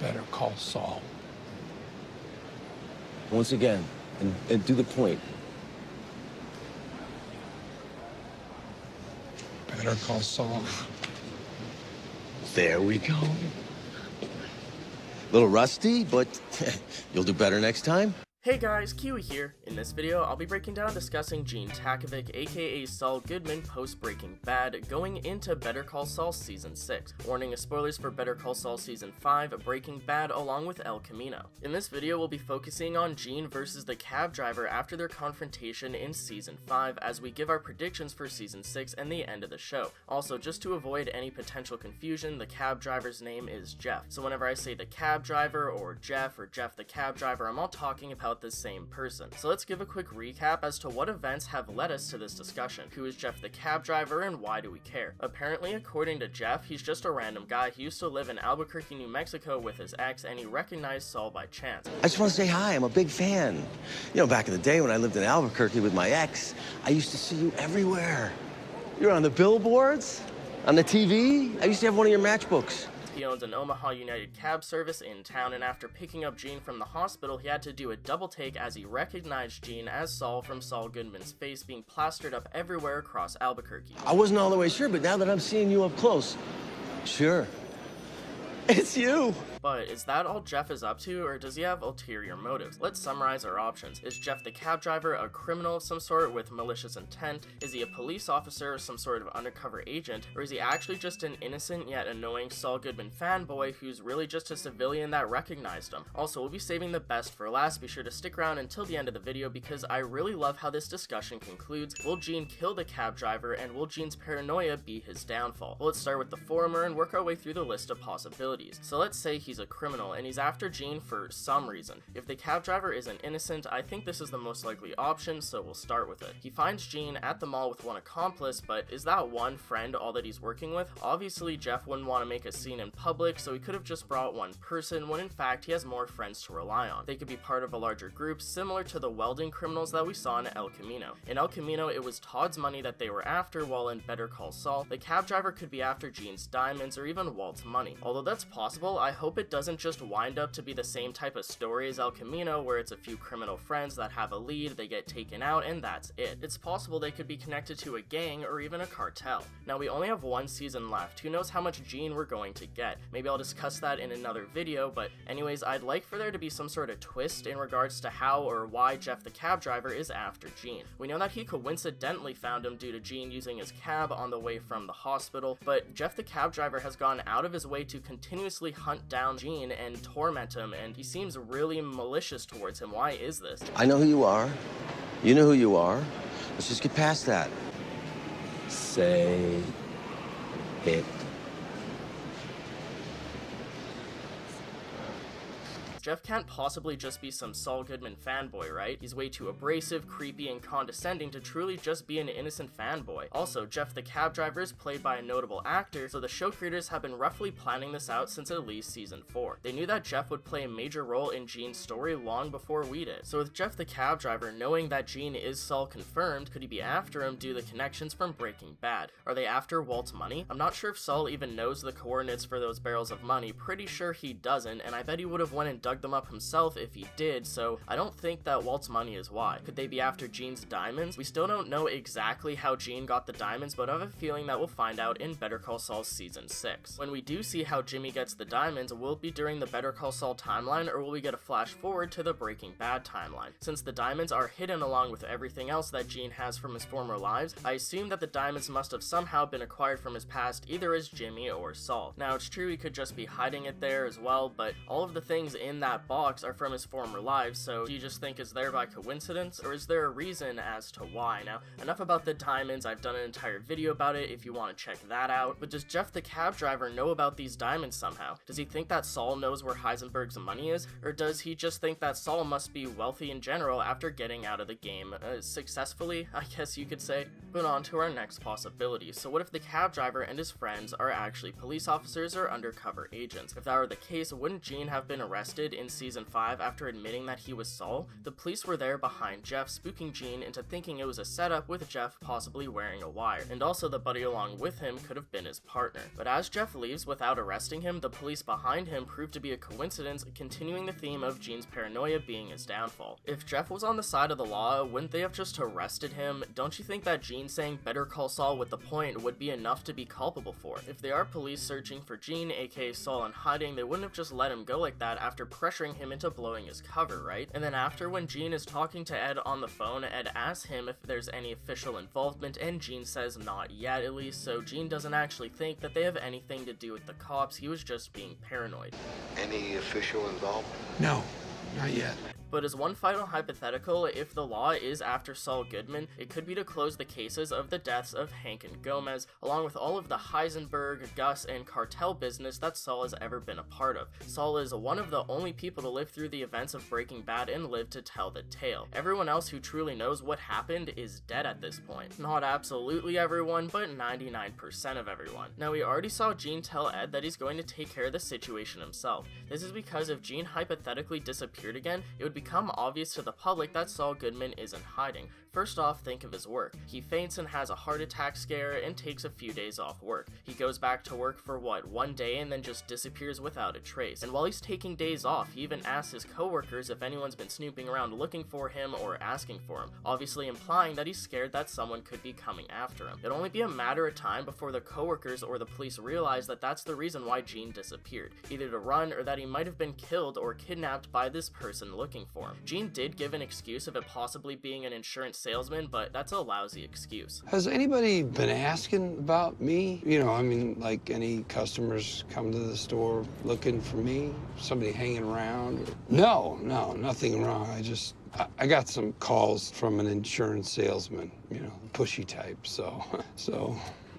Better Call Saul. Once again, and do the point. Better Call Saul. There we go. Little rusty, but you'll do better next time. Hey guys, Kiwi here. In this video, I'll be breaking down and discussing Gene Takavic, aka Saul Goodman, post-Breaking Bad, going into Better Call Saul Season 6. Warning of spoilers for Better Call Saul Season 5, Breaking Bad, along with El Camino. In this video, we'll be focusing on Gene versus the cab driver after their confrontation in Season 5, as we give our predictions for Season 6 and the end of the show. Also, just to avoid any potential confusion, the cab driver's name is Jeff. So whenever I say the cab driver, or Jeff the cab driver, I'm all talking about the same person. So let's give a quick recap as to what events have led us to this discussion. Who is Jeff the cab driver and why do we care? Apparently, according to Jeff, he's just a random guy. He used to live in Albuquerque, New Mexico with his ex, and he recognized Saul by chance. I just want to say hi. I'm a big fan. You know, back in the day when I lived in Albuquerque with my ex, I used to see you everywhere. You were on the billboards, on the TV. I used to have one of your matchbooks. He owns an Omaha United cab service in town, and after picking up Gene from the hospital, he had to do a double take as he recognized Gene as Saul from Saul Goodman's face being plastered up everywhere across Albuquerque. I wasn't all the way sure, but now that I'm seeing you up close, sure, it's you. But is that all Jeff is up to, or does he have ulterior motives? Let's summarize our options. Is Jeff the cab driver a criminal of some sort with malicious intent? Is he a police officer or some sort of undercover agent? Or is he actually just an innocent yet annoying Saul Goodman fanboy who's really just a civilian that recognized him? Also, we'll be saving the best for last. Be sure to stick around until the end of the video because I really love how this discussion concludes. Will Gene kill the cab driver, and will Gene's paranoia be his downfall? Well, let's start with the former and work our way through the list of possibilities. So let's say he's a criminal and he's after Gene for some reason. If the cab driver is an innocent, I think this is the most likely option, so we'll start with it. He finds Gene at the mall with one accomplice, but is that one friend all that he's working with? Obviously, Jeff wouldn't want to make a scene in public, so he could have just brought one person when in fact he has more friends to rely on. They could be part of a larger group, similar to the welding criminals that we saw in El Camino. In El Camino, it was Todd's money that they were after, while in Better Call Saul, the cab driver could be after Gene's diamonds or even Walt's money. Although that's possible, I hope it doesn't just wind up to be the same type of story as El Camino, where it's a few criminal friends that have a lead, they get taken out, and that's it. It's possible they could be connected to a gang or even a cartel. Now, we only have one season left. Who knows how much Gene we're going to get? Maybe I'll discuss that in another video, but anyways, I'd like for there to be some sort of twist in regards to how or why Jeff the cab driver is after Gene. We know that he coincidentally found him due to Gene using his cab on the way from the hospital, but Jeff the cab driver has gone out of his way to continuously hunt down Gene and torment him, and he seems really malicious towards him. Why is this? I know who you are. You know who you are. Let's just get past that. Say it. Jeff can't possibly just be some Saul Goodman fanboy, right? He's way too abrasive, creepy, and condescending to truly just be an innocent fanboy. Also, Jeff the cab driver is played by a notable actor, so the show creators have been roughly planning this out since at least season 4. They knew that Jeff would play a major role in Gene's story long before we did. So with Jeff the cab driver knowing that Gene is Saul confirmed, could he be after him due to the connections from Breaking Bad? Are they after Walt's money? I'm not sure if Saul even knows the coordinates for those barrels of money. Pretty sure he doesn't, and I bet he would have went and dug them up himself if he did, so I don't think that Walt's money is why. Could they be after Gene's diamonds? We still don't know exactly how Gene got the diamonds, but I have a feeling that we'll find out in Better Call Saul Season 6. When we do see how Jimmy gets the diamonds, will it be during the Better Call Saul timeline, or will we get a flash forward to the Breaking Bad timeline? Since the diamonds are hidden along with everything else that Gene has from his former lives, I assume that the diamonds must have somehow been acquired from his past, either as Jimmy or Saul. Now, it's true he could just be hiding it there as well, but all of the things in that box are from his former lives, so do you just think it's there by coincidence, or is there a reason as to why? Now, enough about the diamonds, I've done an entire video about it if you want to check that out, but does Jeff the cab driver know about these diamonds somehow? Does he think that Saul knows where Heisenberg's money is, or does he just think that Saul must be wealthy in general after getting out of the game successfully, I guess you could say? But on to our next possibility. So what if the cab driver and his friends are actually police officers or undercover agents? If that were the case, wouldn't Gene have been arrested arrested in season 5 after admitting that he was Saul, the police were there behind Jeff, spooking Gene into thinking it was a setup with Jeff possibly wearing a wire, and also the buddy along with him could have been his partner. But as Jeff leaves without arresting him, the police behind him proved to be a coincidence, continuing the theme of Gene's paranoia being his downfall. If Jeff was on the side of the law, wouldn't they have just arrested him? Don't you think that Gene saying "Better Call Saul" with the point would be enough to be culpable for? If they are police searching for Gene, aka Saul, in hiding, they wouldn't have just let him go like that after pressuring him into blowing his cover, right? And then after, when Gene is talking to Ed on the phone, Ed asks him if there's any official involvement, and Gene says not yet, at least, so Gene doesn't actually think that they have anything to do with the cops. He was just being paranoid. Any official involvement? No, not yet. But as one final hypothetical, if the law is after Saul Goodman, it could be to close the cases of the deaths of Hank and Gomez, along with all of the Heisenberg, Gus, and cartel business that Saul has ever been a part of. Saul is one of the only people to live through the events of Breaking Bad and live to tell the tale. Everyone else who truly knows what happened is dead at this point. Not absolutely everyone, but 99% of everyone. Now, we already saw Gene tell Ed that he's going to take care of the situation himself. This is because if Gene hypothetically disappeared again, it would become obvious to the public that Saul Goodman isn't hiding. First off, think of his work. He faints and has a heart attack scare and takes a few days off work. He goes back to work for one day and then just disappears without a trace. And while he's taking days off, he even asks his coworkers if anyone's been snooping around looking for him or asking for him, obviously implying that he's scared that someone could be coming after him. It'd only be a matter of time before the coworkers or the police realize that that's the reason why Gene disappeared, either to run or that he might have been killed or kidnapped by this person looking for him. Gene did give an excuse of it possibly being an insurance salesman, but that's a lousy excuse. Has anybody been asking about me? You know, I mean, like any customers come to the store looking for me? Somebody hanging around? No, nothing wrong. I got some calls from an insurance salesman, you know, pushy type, so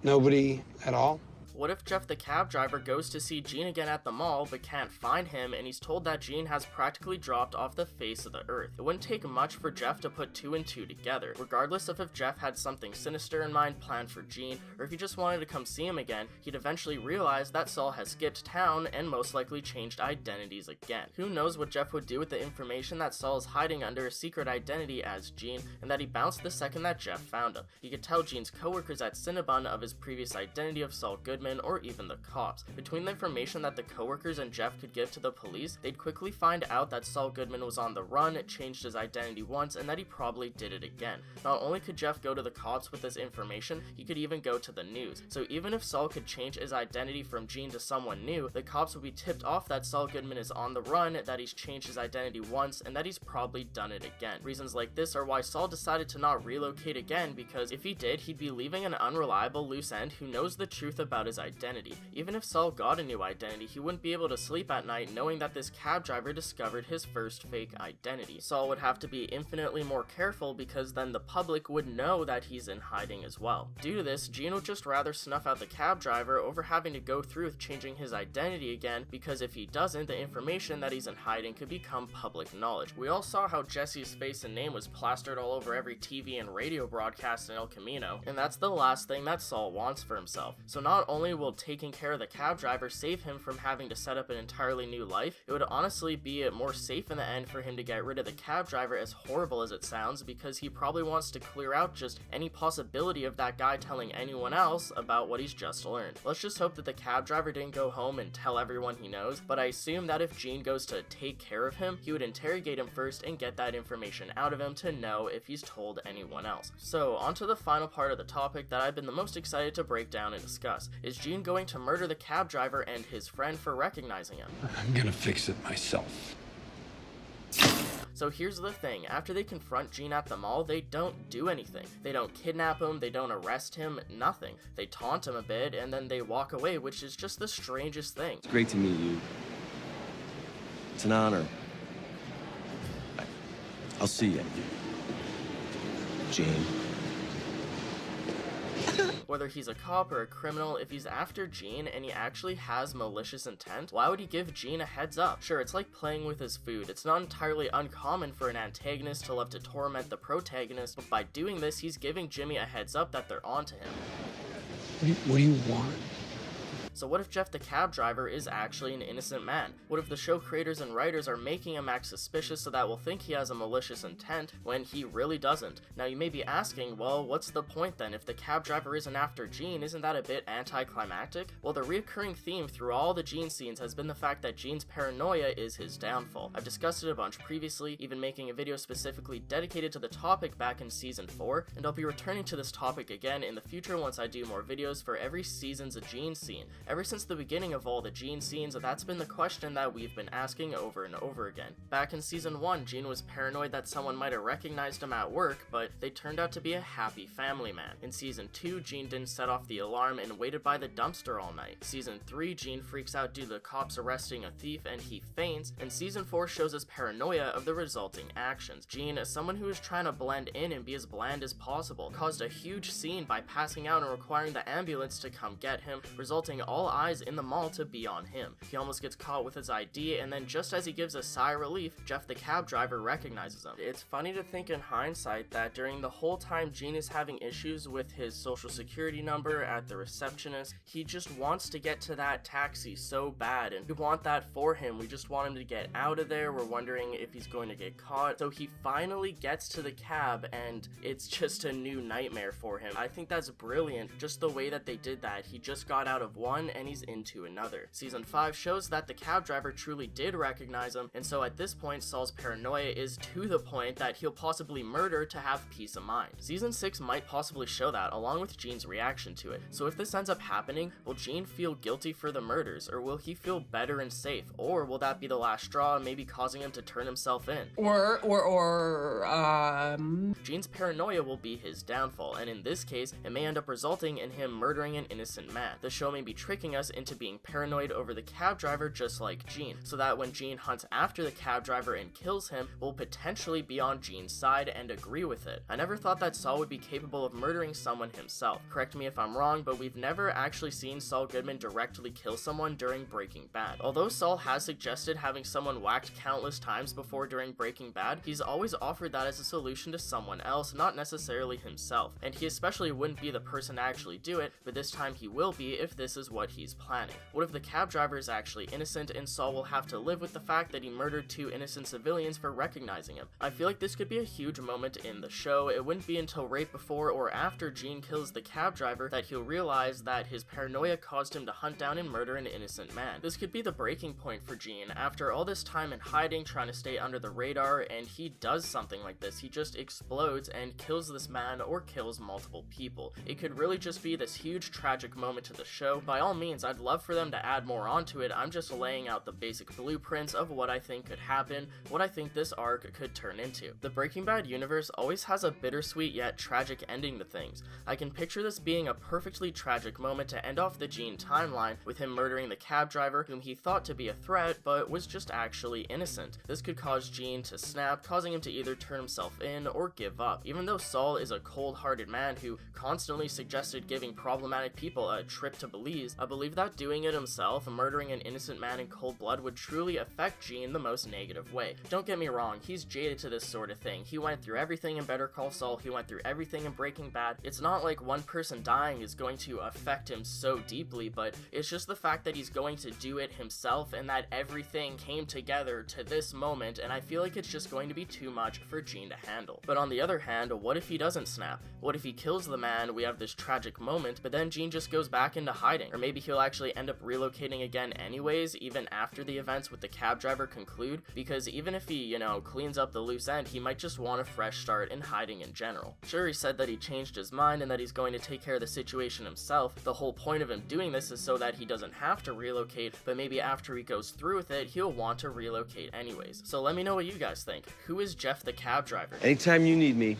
nobody at all? What if Jeff the cab driver goes to see Gene again at the mall but can't find him, and he's told that Gene has practically dropped off the face of the earth? It wouldn't take much for Jeff to put 2 and 2 together. Regardless of if Jeff had something sinister in mind planned for Gene, or if he just wanted to come see him again, he'd eventually realize that Saul has skipped town and most likely changed identities again. Who knows what Jeff would do with the information that Saul is hiding under a secret identity as Gene, and that he bounced the second that Jeff found him. He could tell Gene's coworkers at Cinnabon of his previous identity of Saul Goodman, or even the cops. Between the information that the coworkers and Jeff could give to the police, they'd quickly find out that Saul Goodman was on the run, changed his identity once, and that he probably did it again. Not only could Jeff go to the cops with this information, he could even go to the news. So even if Saul could change his identity from Gene to someone new, the cops would be tipped off that Saul Goodman is on the run, that he's changed his identity once, and that he's probably done it again. Reasons like this are why Saul decided to not relocate again, because if he did, he'd be leaving an unreliable loose end who knows the truth about his identity. Even if Saul got a new identity, he wouldn't be able to sleep at night knowing that this cab driver discovered his first fake identity. Saul would have to be infinitely more careful, because then the public would know that he's in hiding as well. Due to this, Gene would just rather snuff out the cab driver over having to go through with changing his identity again, because if he doesn't, the information that he's in hiding could become public knowledge. We all saw how Jesse's face and name was plastered all over every TV and radio broadcast in El Camino, and that's the last thing that Saul wants for himself. So not only will taking care of the cab driver save him from having to set up an entirely new life, it would honestly be more safe in the end for him to get rid of the cab driver, as horrible as it sounds, because he probably wants to clear out just any possibility of that guy telling anyone else about what he's just learned. Let's just hope that the cab driver didn't go home and tell everyone he knows, but I assume that if Gene goes to take care of him, he would interrogate him first and get that information out of him to know if he's told anyone else. So, on to the final part of the topic that I've been the most excited to break down and discuss. Is Gene going to murder the cab driver and his friend for recognizing him? I'm gonna fix it myself. So here's the thing, after they confront Gene at the mall, they don't do anything. They don't kidnap him, they don't arrest him, nothing. They taunt him a bit, and then they walk away, which is just the strangest thing. It's great to meet you. It's an honor. I'll see you, Gene. Whether he's a cop or a criminal, if he's after Gene and he actually has malicious intent, why would he give Gene a heads up? Sure, it's like playing with his food. It's not entirely uncommon for an antagonist to love to torment the protagonist, but by doing this, he's giving Jimmy a heads up that they're onto him. What do you want? So what if Jeff the cab driver is actually an innocent man? What if the show creators and writers are making him act suspicious so that we'll think he has a malicious intent when he really doesn't? Now you may be asking, well, what's the point then? If the cab driver isn't after Gene, isn't that a bit anticlimactic? Well, the recurring theme through all the Gene scenes has been the fact that Gene's paranoia is his downfall. I've discussed it a bunch previously, even making a video specifically dedicated to the topic back in season 4, and I'll be returning to this topic again in the future once I do more videos for every season's a Gene scene. Ever since the beginning of all the Gene scenes, that's been the question that we've been asking over and over again. Back in season 1, Gene was paranoid that someone might have recognized him at work, but they turned out to be a happy family man. In season 2, Gene didn't set off the alarm and waited by the dumpster all night. Season 3, Gene freaks out due to the cops arresting a thief and he faints, and season 4 shows us paranoia of the resulting actions. Gene, as someone who is trying to blend in and be as bland as possible, caused a huge scene by passing out and requiring the ambulance to come get him, resulting all eyes in the mall to be on him. He almost gets caught with his ID, and then just as he gives a sigh of relief, Jeff the cab driver recognizes him. It's funny to think in hindsight that during the whole time Gene is having issues with his social security number at the receptionist, he just wants to get to that taxi so bad, and we want that for him. We just want him to get out of there. We're wondering if he's going to get caught. So he finally gets to the cab, and it's just a new nightmare for him. I think that's brilliant, just the way that they did that. He just got out of one and he's into another. Season 5 shows that the cab driver truly did recognize him, and so at this point Saul's paranoia is to the point that he'll possibly murder to have peace of mind. Season 6 might possibly show that, along with Gene's reaction to it. So if this ends up happening, will Gene feel guilty for the murders, or will he feel better and safe, or will that be the last straw, maybe causing him to turn himself in? Gene's paranoia will be his downfall, and in this case, it may end up resulting in him murdering an innocent man. The show may be tricking us into being paranoid over the cab driver just like Gene, so that when Gene hunts after the cab driver and kills him, we'll potentially be on Gene's side and agree with it. I never thought that Saul would be capable of murdering someone himself. Correct me if I'm wrong, but we've never actually seen Saul Goodman directly kill someone during Breaking Bad. Although Saul has suggested having someone whacked countless times before during Breaking Bad, he's always offered that as a solution to someone else, not necessarily himself, and he especially wouldn't be the person to actually do it, but this time he will be if this is what he's planning. What if the cab driver is actually innocent and Saul will have to live with the fact that he murdered 2 innocent civilians for recognizing him? I feel like this could be a huge moment in the show. It wouldn't be until right before or after Gene kills the cab driver that he'll realize that his paranoia caused him to hunt down and murder an innocent man. This could be the breaking point for Gene. After all this time in hiding, trying to stay under the radar, and he does something like this. He just explodes and kills this man or kills multiple people. It could really just be this huge tragic moment to the show. By all means, I'd love for them to add more onto it. I'm just laying out the basic blueprints of what I think could happen, what I think this arc could turn into. The Breaking Bad universe always has a bittersweet yet tragic ending to things. I can picture this being a perfectly tragic moment to end off the Gene timeline, with him murdering the cab driver whom he thought to be a threat but was just actually innocent. This could cause Gene to snap, causing him to either turn himself in or give up. Even though Saul is a cold-hearted man who constantly suggested giving problematic people a trip to Belize, I believe that doing it himself, murdering an innocent man in cold blood, would truly affect Gene the most negative way. Don't get me wrong, he's jaded to this sort of thing. He went through everything in Better Call Saul, he went through everything in Breaking Bad. It's not like one person dying is going to affect him so deeply, but it's just the fact that he's going to do it himself and that everything came together to this moment, and I feel like it's just going to be too much for Gene to handle. But on the other hand, what if he doesn't snap? What if he kills the man, we have this tragic moment, but then Gene just goes back into hiding? Or maybe he'll actually end up relocating again anyways, even after the events with the cab driver conclude, because even if he, cleans up the loose end, he might just want a fresh start in hiding in general. Sure, he said that he changed his mind and that he's going to take care of the situation himself. The whole point of him doing this is so that he doesn't have to relocate, but maybe after he goes through with it, he'll want to relocate anyways. So let me know what you guys think. Who is Jeff the cab driver? Anytime you need me,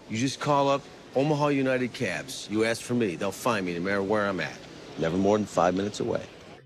you just call up Omaha United Cabs. You ask for me, they'll find me no matter where I'm at. Never more than 5 minutes away.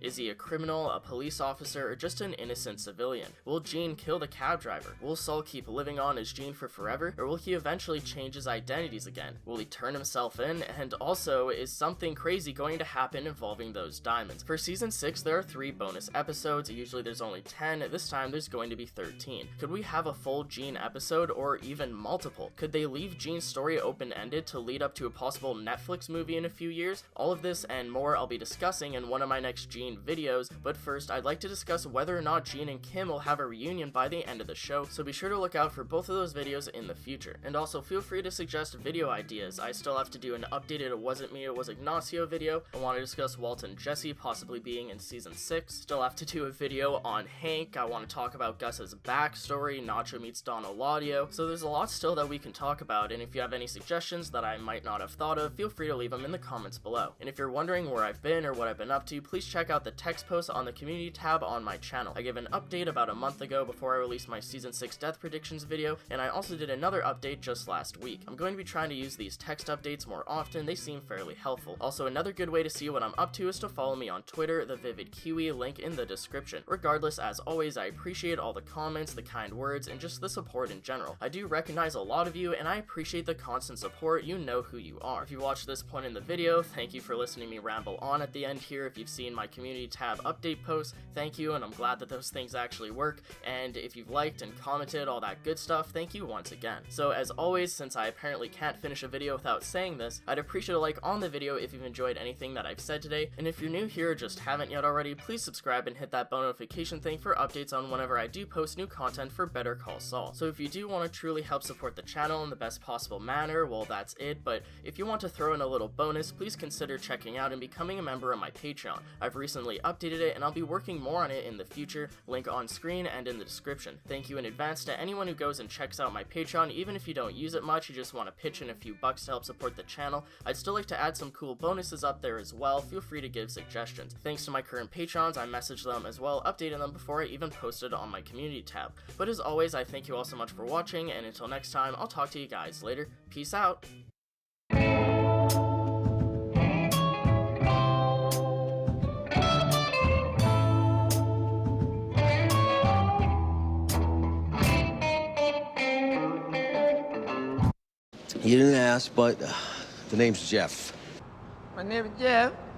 Is he a criminal, a police officer, or just an innocent civilian? Will Gene kill the cab driver? Will Saul keep living on as Gene for forever, or will he eventually change his identities again? Will he turn himself in? And also, is something crazy going to happen involving those diamonds? For season 6, there are 3 bonus episodes. Usually there's only 10. This time there's going to be 13. Could we have a full Gene episode, or even multiple? Could they leave Gene's story open-ended to lead up to a possible Netflix movie in a few years? All of this and more I'll be discussing in one of my next Gene videos, but first I'd like to discuss whether or not Gene and Kim will have a reunion by the end of the show, so be sure to look out for both of those videos in the future. And also feel free to suggest video ideas. I still have to do an updated It Wasn't Me, It Was Ignacio video. I want to discuss Walt and Jesse possibly being in season 6. Still have to do a video on Hank. I want to talk about Gus's backstory, Nacho meets Don Eladio. So there's a lot still that we can talk about, and if you have any suggestions that I might not have thought of, feel free to leave them in the comments below. And if you're wondering where I've been or what I've been up to, please check out the text post on the community tab on my channel. I gave an update about a month ago before I released my season 6 death predictions video, and I also did another update just last week. I'm going to be trying to use these text updates more often. They seem fairly helpful. Also, another good way to see what I'm up to is to follow me on Twitter, the Vivid Kiwi, link in the description. Regardless, as always, I appreciate all the comments, the kind words, and just the support in general. I do recognize a lot of you, and I appreciate the constant support. You know who you are. If you watched this point in the video, thank you for listening to me ramble on at the end here. If you've seen my community tab update posts, thank you, and I'm glad that those things actually work. And if you've liked and commented, all that good stuff, thank you once again. So as always, since I apparently can't finish a video without saying this, I'd appreciate a like on the video if you've enjoyed anything that I've said today, and if you're new here or just haven't yet already, please subscribe and hit that bell notification thing for updates on whenever I do post new content for Better Call Saul. So if you do want to truly help support the channel in the best possible manner, well, that's it, but if you want to throw in a little bonus, please consider checking out and becoming a member of my Patreon. I've recently updated it, and I'll be working more on it in the future, link on screen and in the description. Thank you in advance to anyone who goes and checks out my Patreon. Even if you don't use it much, you just want to pitch in a few bucks to help support the channel, I'd still like to add some cool bonuses up there as well. Feel free to give suggestions. Thanks to my current patrons, I messaged them as well, updating them before I even posted on my community tab. But as always, I thank you all so much for watching, and until next time, I'll talk to you guys later. Peace out! You didn't ask, but the name's Jeff. My name is Jeff.